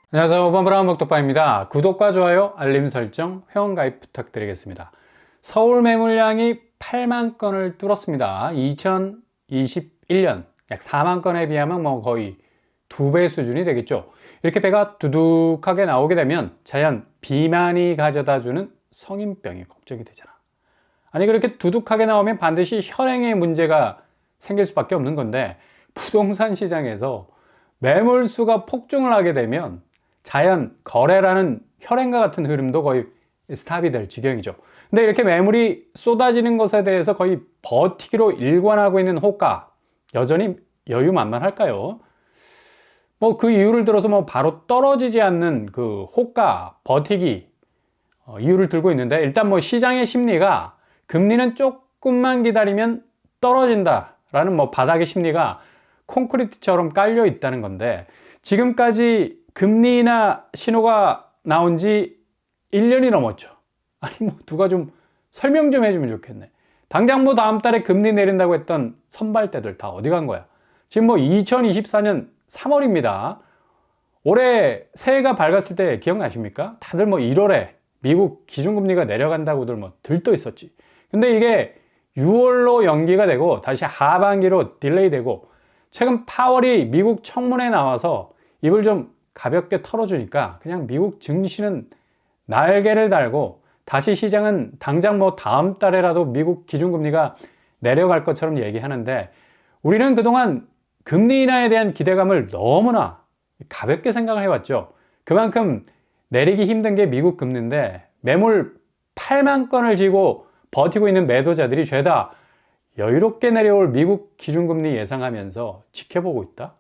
안녕하세요. 오번브라운 목독바입니다. 구독과 좋아요, 알림 설정, 회원가입 부탁드리겠습니다. 서울 매물량이 8만 건을 뚫었습니다. 2021년 약 4만 건에 비하면 거의 2배 수준이 되겠죠. 이렇게 배가 두둑하게 나오게 되면 자연 비만이 가져다주는 성인병이 걱정이 되잖아. 아니 그렇게 두둑하게 나오면 반드시 혈행에 문제가 생길 수밖에 없는 건데, 부동산 시장에서 매물수가 폭증을 하게 되면 자연 거래라는 혈행과 같은 흐름도 거의 스탑이 될 지경이죠. 근데 이렇게 매물이 쏟아지는 것에 대해서 거의 버티기로 일관하고 있는 호가, 여전히 여유만만할까요? 그 이유를 들어서 바로 떨어지지 않는 그 호가 버티기 이유를 들고 있는데, 일단 시장의 심리가 금리는 조금만 기다리면 떨어진다라는 바닥의 심리가 콘크리트처럼 깔려 있다는 건데, 지금까지 금리 인하 신호가 나온 지 1년이 넘었죠. 아니 누가 좀 설명 좀 해주면 좋겠네. 당장 다음 달에 금리 내린다고 했던 선발대들 다 어디 간 거야? 지금 2024년 3월입니다. 올해 새해가 밝았을 때 기억나십니까? 다들 1월에 미국 기준금리가 내려간다고들 들떠 있었지. 근데 이게 6월로 연기가 되고 다시 하반기로 딜레이 되고, 최근 파월이 미국 청문회에 나와서 입을 좀 가볍게 털어주니까 그냥 미국 증시는 날개를 달고 다시 시장은 당장 다음 달에라도 미국 기준금리가 내려갈 것처럼 얘기하는데, 우리는 그동안 금리 인하에 대한 기대감을 너무나 가볍게 생각을 해왔죠. 그만큼 내리기 힘든 게 미국 금리인데, 매물 8만 건을 쥐고 버티고 있는 매도자들이 죄다 여유롭게 내려올 미국 기준금리 예상하면서 지켜보고 있다?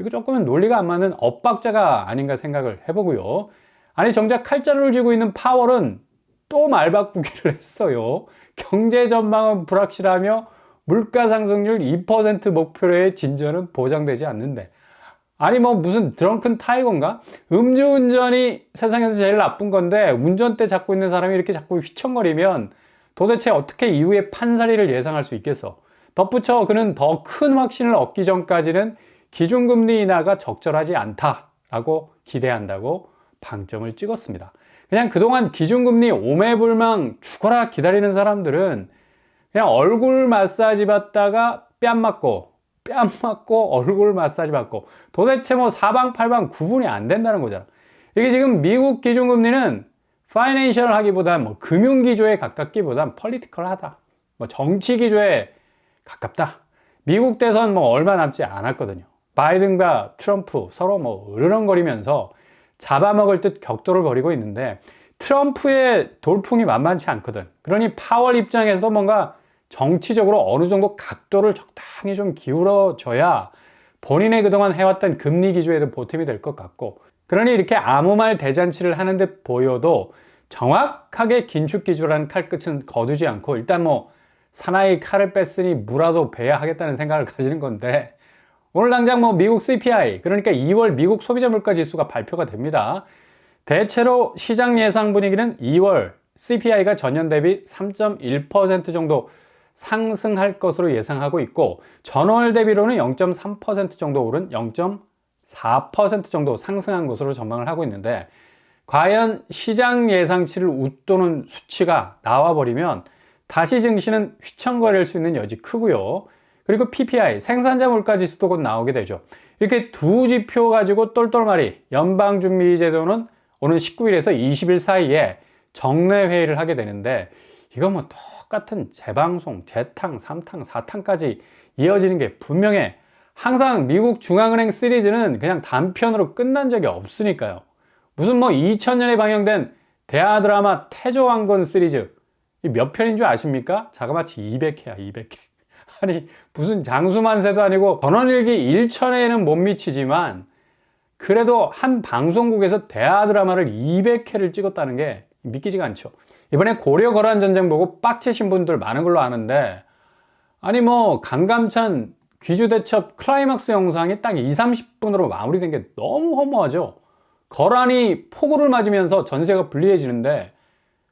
이거 조금은 논리가 안 맞는 엇박자가 아닌가 생각을 해보고요. 아니 정작 칼자루를 쥐고 있는 파월은 또 말바꾸기를 했어요. 경제 전망은 불확실하며 물가 상승률 2% 목표로의 진전은 보장되지 않는데, 아니 무슨 드렁큰 타이거인가? 음주운전이 세상에서 제일 나쁜 건데, 운전대 잡고 있는 사람이 이렇게 자꾸 휘청거리면 도대체 어떻게 이후의 판사리를 예상할 수 있겠어? 덧붙여 그는 더 큰 확신을 얻기 전까지는 기준금리 인하가 적절하지 않다라고 기대한다고 방점을 찍었습니다. 그냥 그동안 기준금리 오매불망 죽어라 기다리는 사람들은 그냥 얼굴 마사지 받다가 뺨 맞고 얼굴 마사지 받고 도대체 사방팔방 구분이 안 된다는 거잖아. 이게 지금 미국 기준금리는 파이낸셜 하기보단 금융기조에 가깝기보단 펄리티컬하다, 정치기조에 가깝다. 미국 대선 얼마 남지 않았거든요. 바이든과 트럼프 서로 으르렁거리면서 잡아먹을 듯 격돌을 벌이고 있는데, 트럼프의 돌풍이 만만치 않거든. 그러니 파월 입장에서도 뭔가 정치적으로 어느 정도 각도를 적당히 좀 기울어줘야 본인의 그동안 해왔던 금리 기조에도 보탬이 될 것 같고, 그러니 이렇게 아무 말 대잔치를 하는 듯 보여도 정확하게 긴축 기조라는 칼끝은 거두지 않고, 일단 사나이 칼을 뺐으니 무라도 베야 하겠다는 생각을 가지는 건데, 오늘 당장 미국 CPI, 그러니까 2월 미국 소비자 물가 지수가 발표가 됩니다. 대체로 시장 예상 분위기는 2월 CPI가 전년 대비 3.1% 정도 상승할 것으로 예상하고 있고, 전월 대비로는 0.3% 정도 오른 0.4% 정도 상승한 것으로 전망을 하고 있는데, 과연 시장 예상치를 웃도는 수치가 나와버리면 다시 증시는 휘청거릴 수 있는 여지 크고요. 그리고 PPI, 생산자 물가 지수도 곧 나오게 되죠. 이렇게 두 지표 가지고 똘똘마리 연방준비제도는 오는 19일에서 20일 사이에 정례회의를 하게 되는데, 이거 똑같은 재방송, 재탕, 3탕, 4탕까지 이어지는 게 분명해. 항상 미국 중앙은행 시리즈는 그냥 단편으로 끝난 적이 없으니까요. 무슨 2000년에 방영된 대하 드라마 태조왕건 시리즈 몇 편인 줄 아십니까? 자그마치 200회야, 200회. 아니 무슨 장수만세도 아니고 전원일기 1천회에는 못 미치지만, 그래도 한 방송국에서 대하 드라마를 200회를 찍었다는 게 믿기지가 않죠. 이번에 고려 거란 전쟁 보고 빡치신 분들 많은 걸로 아는데, 아니 강감찬 귀주대첩 클라이막스 영상이 딱 20-30분으로 마무리된 게 너무 허무하죠. 거란이 폭우를 맞으면서 전세가 불리해지는데,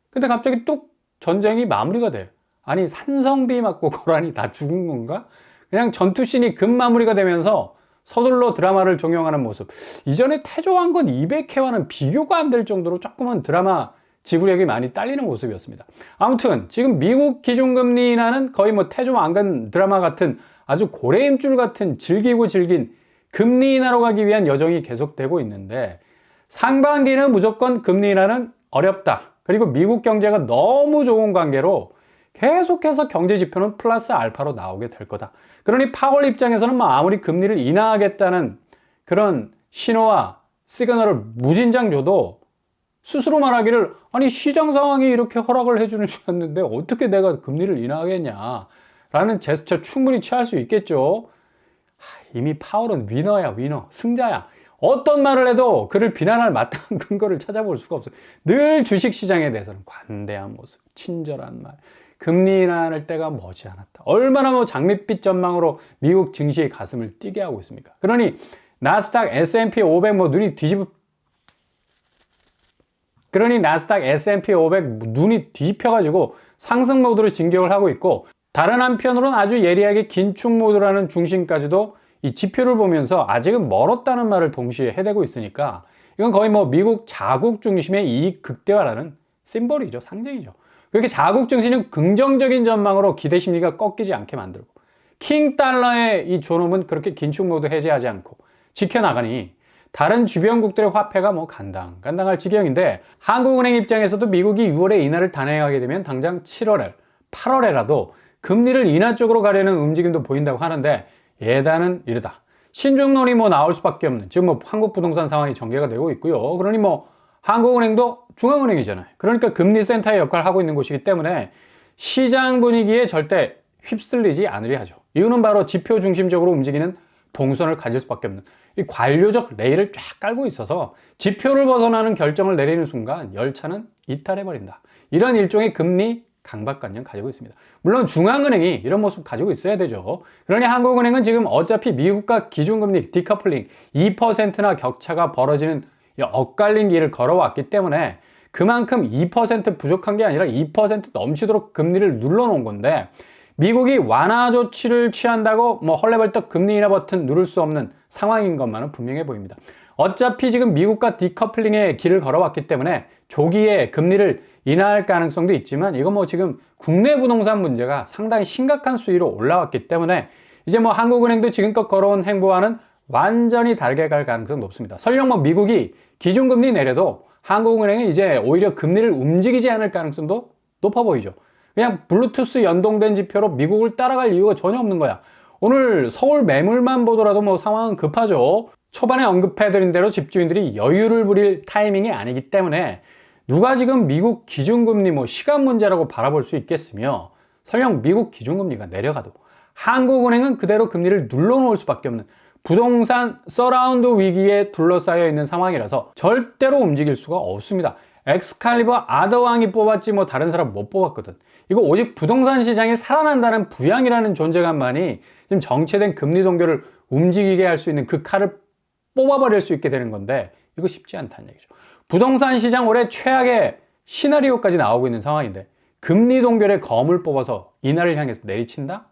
근데 갑자기 뚝 전쟁이 마무리가 돼. 아니 산성비 맞고 거란이 다 죽은 건가? 그냥 전투씬이 급 마무리가 되면서 서둘러 드라마를 종영하는 모습. 이전에 태조왕건 200회와는 비교가 안 될 정도로 조금은 드라마 지구력이 많이 딸리는 모습이었습니다. 아무튼 지금 미국 기준금리 인하는 거의 뭐 태조왕건 드라마 같은 아주 고래임줄 같은 질기고 질긴 금리 인하로 가기 위한 여정이 계속되고 있는데, 상반기는 무조건 금리 인하는 어렵다. 그리고 미국 경제가 너무 좋은 관계로 계속해서 경제 지표는 플러스 알파로 나오게 될 거다. 그러니 파월 입장에서는 뭐 아무리 금리를 인하하겠다는 그런 신호와 시그널을 무진장 줘도 스스로 말하기를, 아니 시장 상황이 이렇게 허락을 해주는 주였는데 어떻게 내가 금리를 인하하겠냐 라는 제스처 충분히 취할 수 있겠죠. 이미 파월은 위너야, 위너, 승자야. 어떤 말을 해도 그를 비난할 마땅한 근거를 찾아볼 수가 없어요. 늘 주식시장에 대해서는 관대한 모습, 친절한 말, 금리 인하할 때가 머지않았다. 얼마나 뭐 장밋빛 전망으로 미국 증시의 가슴을 뛰게 하고 있습니까? 그러니 나스닥 S&P 500 뭐 눈이 뒤집혀가지고 상승 모드로 진격을 하고 있고, 다른 한편으로는 아주 예리하게 긴축 모드라는 중심까지도 이 지표를 보면서 아직은 멀었다는 말을 동시에 해대고 있으니까, 이건 거의 뭐 미국 자국 중심의 이익 극대화라는 심볼이죠, 상징이죠. 그렇게 자국 증시는 긍정적인 전망으로 기대 심리가 꺾이지 않게 만들고, 킹 달러의 이 존엄은 그렇게 긴축 모드 해제하지 않고 지켜나가니 다른 주변국들의 화폐가 뭐 간당간당할 지경인데, 한국은행 입장에서도 미국이 6월에 인하를 단행하게 되면 당장 7월에 8월에라도 금리를 인하 쪽으로 가려는 움직임도 보인다고 하는데, 예단은 이르다. 신중론이 뭐 나올 수밖에 없는, 지금 뭐 한국 부동산 상황이 전개가 되고 있고요. 그러니 뭐 한국은행도 중앙은행이잖아요. 그러니까 금리 센터의 역할을 하고 있는 곳이기 때문에 시장 분위기에 절대 휩쓸리지 않으려 하죠. 이유는 바로 지표 중심적으로 움직이는 동선을 가질 수밖에 없는 이 관료적 레일을 쫙 깔고 있어서, 지표를 벗어나는 결정을 내리는 순간 열차는 이탈해버린다. 이런 일종의 금리 강박관념 가지고 있습니다. 물론 중앙은행이 이런 모습 가지고 있어야 되죠. 그러니 한국은행은 지금 어차피 미국과 기준금리 디커플링 2%나 격차가 벌어지는 엇갈린 길을 걸어왔기 때문에 그만큼 2% 부족한 게 아니라 2% 넘치도록 금리를 눌러놓은 건데, 미국이 완화 조치를 취한다고 뭐 헐레벌떡 금리 인하 버튼 누를 수 없는 상황인 것만은 분명해 보입니다. 어차피 지금 미국과 디커플링의 길을 걸어왔기 때문에 조기에 금리를 인하할 가능성도 있지만, 이건 뭐 지금 국내 부동산 문제가 상당히 심각한 수위로 올라왔기 때문에 이제 뭐 한국은행도 지금껏 걸어온 행보와는 완전히 다르게 갈 가능성이 높습니다. 설령 뭐 미국이 기준금리 내려도 한국은행은 이제 오히려 금리를 움직이지 않을 가능성도 높아 보이죠. 그냥 블루투스 연동된 지표로 미국을 따라갈 이유가 전혀 없는 거야. 오늘 서울 매물만 보더라도 뭐 상황은 급하죠. 초반에 언급해드린 대로 집주인들이 여유를 부릴 타이밍이 아니기 때문에 누가 지금 미국 기준금리 뭐 시간 문제라고 바라볼 수 있겠으며, 설령 미국 기준금리가 내려가도 한국은행은 그대로 금리를 눌러놓을 수밖에 없는 부동산 서라운드 위기에 둘러싸여 있는 상황이라서 절대로 움직일 수가 없습니다. 엑스칼리버 아더왕이 뽑았지 뭐 다른 사람 못 뽑았거든. 이거 오직 부동산 시장이 살아난다는 부양이라는 존재감만이 지금 정체된 금리 동결을 움직이게 할 수 있는 그 칼을 뽑아버릴 수 있게 되는 건데, 이거 쉽지 않다는 얘기죠. 부동산 시장 올해 최악의 시나리오까지 나오고 있는 상황인데 금리 동결의 검을 뽑아서 인하를 향해서 내리친다?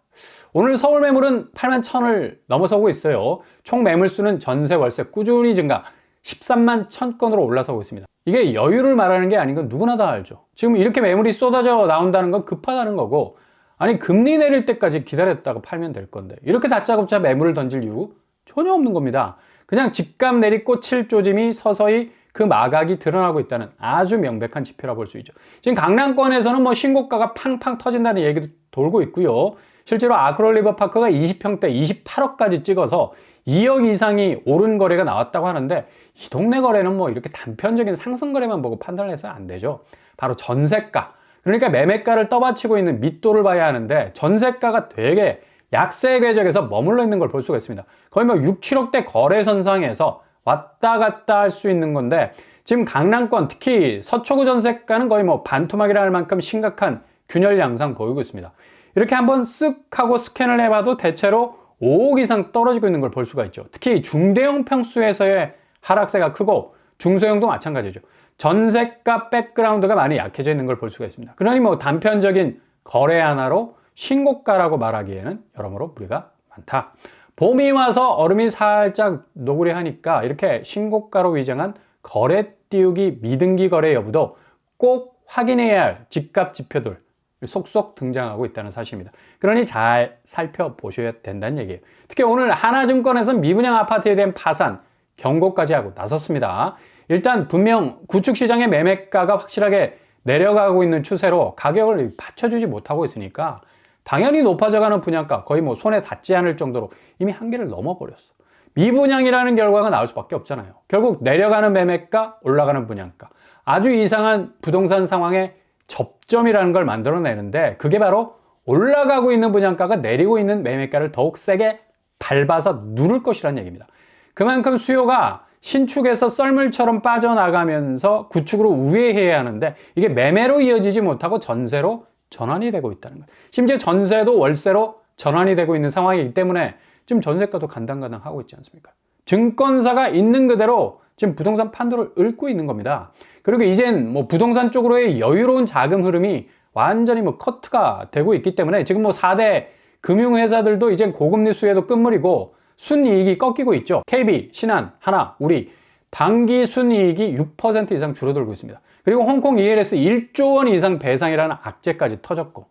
오늘 서울 매물은 8만 1천을 넘어서고 있어요. 총 매물수는 전세 월세 꾸준히 증가, 13만 1천 건으로 올라서고 있습니다. 이게 여유를 말하는 게 아닌 건 누구나 다 알죠. 지금 이렇게 매물이 쏟아져 나온다는 건 급하다는 거고, 아니 금리 내릴 때까지 기다렸다가 팔면 될 건데 이렇게 다짜고짜 매물을 던질 이유 전혀 없는 겁니다. 그냥 집값 내리고 칠 조짐이 서서히 그 마각이 드러나고 있다는 아주 명백한 지표라 볼 수 있죠. 지금 강남권에서는 뭐 신고가가 팡팡 터진다는 얘기도 돌고 있고요. 실제로 아크롤 리버파크가 20평대 28억까지 찍어서 2억 이상이 오른 거래가 나왔다고 하는데, 이 동네 거래는 뭐 이렇게 단편적인 상승 거래만 보고 판단을 해서는 안 되죠. 바로 전세가, 그러니까 매매가를 떠받치고 있는 밑도를 봐야 하는데, 전세가가 되게 약세 궤적에서 머물러 있는 걸 볼 수가 있습니다. 거의 뭐 6, 7억대 거래 선상에서 왔다 갔다 할 수 있는 건데, 지금 강남권 특히 서초구 전세가는 거의 뭐 반토막이라 할 만큼 심각한 균열 양상 보이고 있습니다. 이렇게 한번 쓱 하고 스캔을 해봐도 대체로 5억 이상 떨어지고 있는 걸 볼 수가 있죠. 특히 중대형 평수에서의 하락세가 크고 중소형도 마찬가지죠. 전세가 백그라운드가 많이 약해져 있는 걸 볼 수가 있습니다. 그러니 뭐 단편적인 거래 하나로 신고가라고 말하기에는 여러모로 무리가 많다. 봄이 와서 얼음이 살짝 노그레하니까 이렇게 신고가로 위장한 거래 띄우기 미등기 거래 여부도 꼭 확인해야 할 집값 지표들 속속 등장하고 있다는 사실입니다. 그러니 잘 살펴보셔야 된다는 얘기예요. 특히 오늘 하나증권에서 미분양 아파트에 대한 파산 경고까지 하고 나섰습니다. 일단 분명 구축시장의 매매가가 확실하게 내려가고 있는 추세로 가격을 받쳐주지 못하고 있으니까 당연히 높아져가는 분양가 거의 뭐 손에 닿지 않을 정도로 이미 한계를 넘어버렸어. 미분양이라는 결과가 나올 수밖에 없잖아요. 결국 내려가는 매매가, 올라가는 분양가. 아주 이상한 부동산 상황의 접점이라는 걸 만들어내는데 그게 바로 올라가고 있는 분양가가 내리고 있는 매매가를 더욱 세게 밟아서 누를 것이라는 얘기입니다. 그만큼 수요가 신축에서 썰물처럼 빠져나가면서 구축으로 우회해야 하는데 이게 매매로 이어지지 못하고 전세로 전환이 되고 있다는 것. 심지어 전세도 월세로 전환이 되고 있는 상황이기 때문에 지금 전세가도 간당간당하고 있지 않습니까? 증권사가 있는 그대로 지금 부동산 판도를 읊고 있는 겁니다. 그리고 이젠 뭐 부동산 쪽으로의 여유로운 자금 흐름이 완전히 뭐 커트가 되고 있기 때문에 지금 뭐 4대 금융회사들도 이젠 고금리 수혜도 끝물이고 순이익이 꺾이고 있죠. KB, 신한, 하나, 우리 단기 순이익이 6% 이상 줄어들고 있습니다. 그리고 홍콩 ELS 1조 원 이상 배상이라는 악재까지 터졌고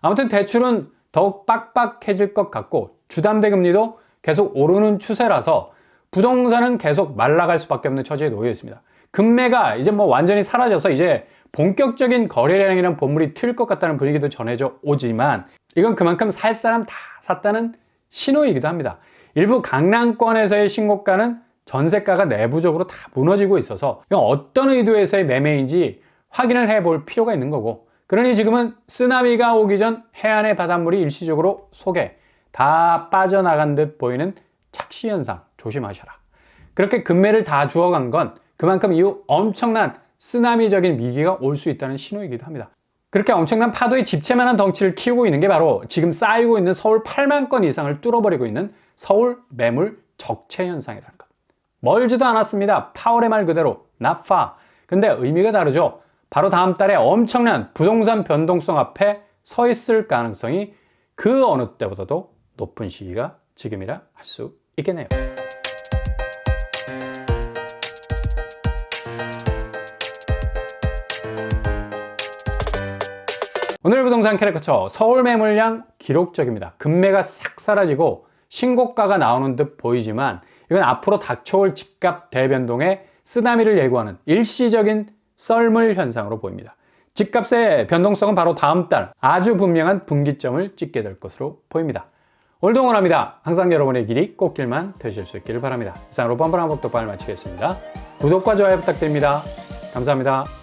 아무튼 대출은 더욱 빡빡해질 것 같고 주담대 금리도 계속 오르는 추세라서 부동산은 계속 말라갈 수밖에 없는 처지에 놓여 있습니다. 금매가 이제 뭐 완전히 사라져서 이제 본격적인 거래량이란 본물이 튈 것 같다는 분위기도 전해져 오지만 이건 그만큼 살 사람 다 샀다는 신호이기도 합니다. 일부 강남권에서의 신고가는 전세가가 내부적으로 다 무너지고 있어서 이건 어떤 의도에서의 매매인지 확인을 해볼 필요가 있는 거고 그러니 지금은 쓰나미가 오기 전 해안의 바닷물이 일시적으로 속에 다 빠져나간 듯 보이는 착시 현상 조심하셔라. 그렇게 금매를 다 주워간 건 그만큼 이후 엄청난 쓰나미적인 위기가 올 수 있다는 신호이기도 합니다. 그렇게 엄청난 파도의 집채만한 덩치를 키우고 있는 게 바로 지금 쌓이고 있는 서울 8만 건 이상을 뚫어버리고 있는 서울 매물 적체 현상이라는 것. 멀지도 않았습니다. 8월의 말 그대로 not far. 근데 의미가 다르죠. 바로 다음 달에 엄청난 부동산 변동성 앞에 서 있을 가능성이 그 어느 때보다도 높은 시기가 지금이라 할 수 있겠네요. 오늘 부동산 캐릭터처 서울 매물량 기록적입니다. 금매가 싹 사라지고 신고가가 나오는 듯 보이지만 이건 앞으로 닥쳐올 집값 대변동의 쓰나미를 예고하는 일시적인 썰물 현상으로 보입니다. 집값의 변동성은 바로 다음 달 아주 분명한 분기점을 찍게 될 것으로 보입니다. 오늘도 응원합니다. 항상 여러분의 길이 꽃길만 되실 수 있기를 바랍니다. 이상으로 뻔뻔한 법독방을 마치겠습니다. 구독과 좋아요 부탁드립니다. 감사합니다.